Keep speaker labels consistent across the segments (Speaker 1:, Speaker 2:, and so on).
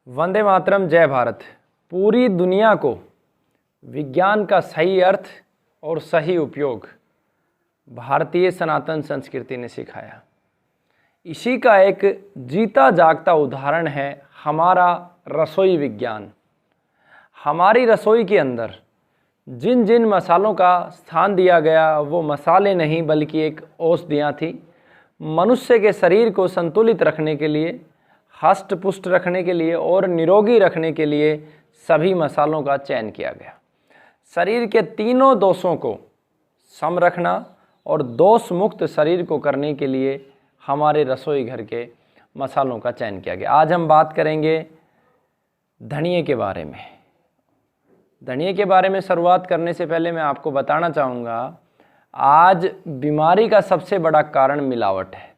Speaker 1: वंदे मातरम, जय भारत। पूरी दुनिया को विज्ञान का सही अर्थ और सही उपयोग भारतीय सनातन संस्कृति ने सिखाया। इसी का एक जीता जागता उदाहरण है हमारा रसोई विज्ञान। हमारी रसोई के अंदर जिन जिन मसालों का स्थान दिया गया वो मसाले नहीं बल्कि एक औषधियाँ थी। मनुष्य के शरीर को संतुलित रखने के लिए, हष्ट पुष्ट रखने के लिए और निरोगी रखने के लिए सभी मसालों का चयन किया गया। शरीर के तीनों दोषों को सम रखना और दोष मुक्त शरीर को करने के लिए हमारे रसोई घर के मसालों का चयन किया गया। आज हम बात करेंगे धनिये के बारे में। धनिये के बारे में शुरुआत करने से पहले मैं आपको बताना चाहूँगा, आज बीमारी का सबसे बड़ा कारण मिलावट है।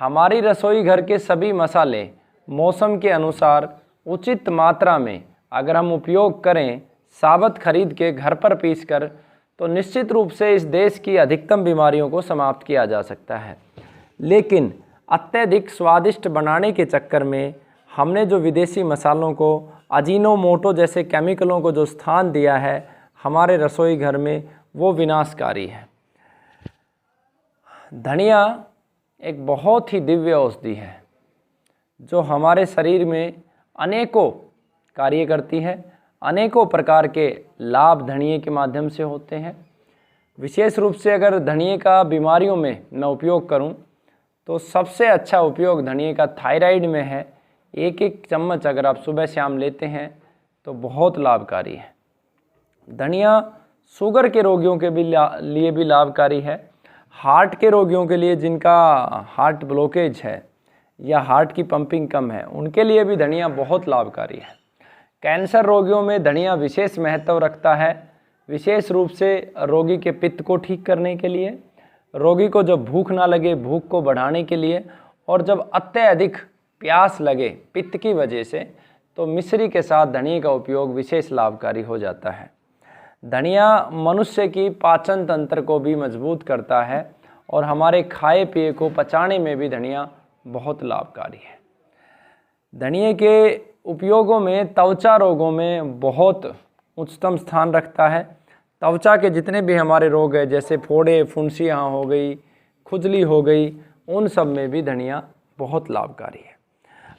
Speaker 1: हमारी रसोई घर के सभी मसाले मौसम के अनुसार उचित मात्रा में अगर हम उपयोग करें, साबुत खरीद के घर पर पीस कर, तो निश्चित रूप से इस देश की अधिकतम बीमारियों को समाप्त किया जा सकता है। लेकिन अत्यधिक स्वादिष्ट बनाने के चक्कर में हमने जो विदेशी मसालों को, अजीनोमोटो जैसे केमिकलों को जो स्थान दिया है हमारे रसोई घर में, वो विनाशकारी है। धनिया एक बहुत ही दिव्य औषधि है जो हमारे शरीर में अनेकों कार्य करती है। अनेकों प्रकार के लाभ धनिये के माध्यम से होते हैं। विशेष रूप से अगर धनिये का बीमारियों में मैं उपयोग करूं तो सबसे अच्छा उपयोग धनिये का थायराइड में है। एक एक चम्मच अगर आप सुबह शाम लेते हैं तो बहुत लाभकारी है। धनिया शुगर के रोगियों के लिए भी लाभकारी है। हार्ट के रोगियों के लिए, जिनका हार्ट ब्लॉकेज है या हार्ट की पंपिंग कम है, उनके लिए भी धनिया बहुत लाभकारी है। कैंसर रोगियों में धनिया विशेष महत्व रखता है, विशेष रूप से रोगी के पित्त को ठीक करने के लिए, रोगी को जब भूख ना लगे भूख को बढ़ाने के लिए, और जब अत्यधिक प्यास लगे पित्त की वजह से तो मिश्री के साथ धनिये का उपयोग विशेष लाभकारी हो जाता है। धनिया मनुष्य की पाचन तंत्र को भी मजबूत करता है और हमारे खाए पिए को पचाने में भी धनिया बहुत लाभकारी है। धनिये के उपयोगों में त्वचा रोगों में बहुत उच्चतम स्थान रखता है। त्वचा के जितने भी हमारे रोग हैं, जैसे फोड़े, फुंसियाँ हो गई, खुजली हो गई, उन सब में भी धनिया बहुत लाभकारी है।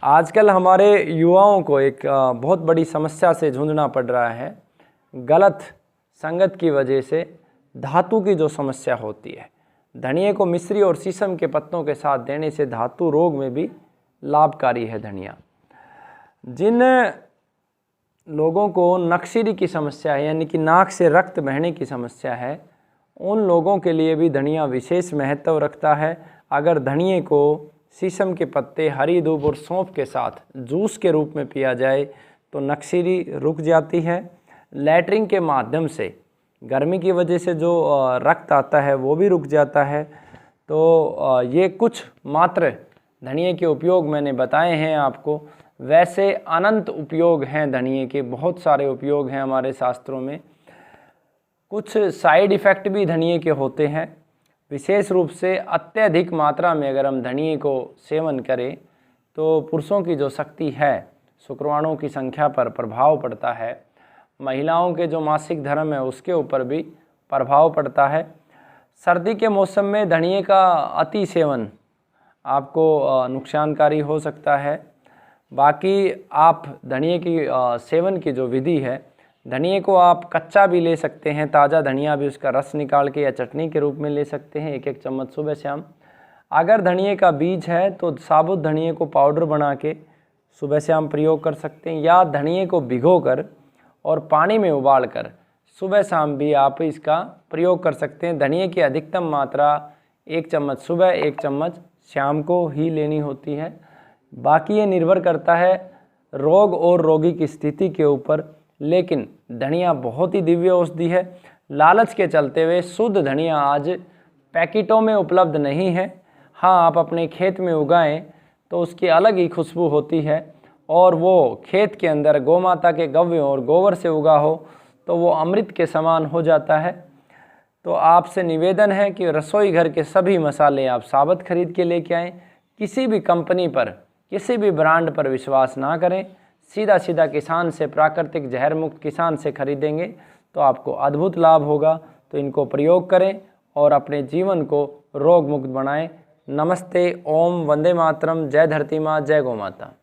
Speaker 1: आजकल हमारे युवाओं को एक बहुत बड़ी समस्या से जूझना पड़ रहा है। गलत संगत की वजह से धातु की जो समस्या होती है, धनिये को मिश्री और शीशम के पत्तों के साथ देने से धातु रोग में भी लाभकारी है धनिया। जिन लोगों को नक्सीरी की समस्या है, यानी कि नाक से रक्त बहने की समस्या है, उन लोगों के लिए भी धनिया विशेष महत्व रखता है। अगर धनिये को शीशम के पत्ते, हरी दूब और सौंफ के साथ जूस के रूप में पिया जाए तो नक्सीरी रुक जाती है। लैट्रिन के माध्यम से गर्मी की वजह से जो रक्त आता है वो भी रुक जाता है। तो ये कुछ मात्र धनिये के उपयोग मैंने बताए हैं आपको। वैसे अनंत उपयोग हैं धनिये के, बहुत सारे उपयोग हैं हमारे शास्त्रों में। कुछ साइड इफ़ेक्ट भी धनिये के होते हैं। विशेष रूप से अत्यधिक मात्रा में अगर हम धनिये को सेवन करें तो पुरुषों की जो शक्ति है, शुक्राणुओं की संख्या पर प्रभाव पड़ता है। महिलाओं के जो मासिक धर्म है उसके ऊपर भी प्रभाव पड़ता है। सर्दी के मौसम में धनिये का अति सेवन आपको नुकसानकारी हो सकता है। बाकी आप धनिये की सेवन की जो विधि है, धनिये को आप कच्चा भी ले सकते हैं, ताज़ा धनिया भी उसका रस निकाल के या चटनी के रूप में ले सकते हैं, एक एक चम्मच सुबह शाम। अगर धनिये का बीज है तो साबुत धनिये को पाउडर बना के सुबह शाम प्रयोग कर सकते हैं, या धनिये को भिगोकर और पानी में उबाल कर सुबह शाम भी आप इसका प्रयोग कर सकते हैं। धनिये की अधिकतम मात्रा 1 चम्मच सुबह, 1 चम्मच शाम को ही लेनी होती है। बाकी ये निर्भर करता है रोग और रोगी की स्थिति के ऊपर। लेकिन धनिया बहुत ही दिव्य औषधि है। लालच के चलते हुए शुद्ध धनिया आज पैकेटों में उपलब्ध नहीं है। हाँ, आप अपने खेत में उगाएं तो उसकी अलग ही खुशबू होती है, और वो खेत के अंदर गौमाता के गव्य और गोबर से उगा हो तो वो अमृत के समान हो जाता है। तो आपसे निवेदन है कि रसोई घर के सभी मसाले आप साबुत खरीद के लेके आएँ। किसी भी कंपनी पर, किसी भी ब्रांड पर विश्वास ना करें। सीधा सीधा किसान से, प्राकृतिक जहर मुक्त किसान से खरीदेंगे तो आपको अद्भुत लाभ होगा। तो इनको प्रयोग करें और अपने जीवन को रोग मुक्त बनाएं। नमस्ते, ओम, वंदे मातरम, जय धरती माँ, जय गौ माता।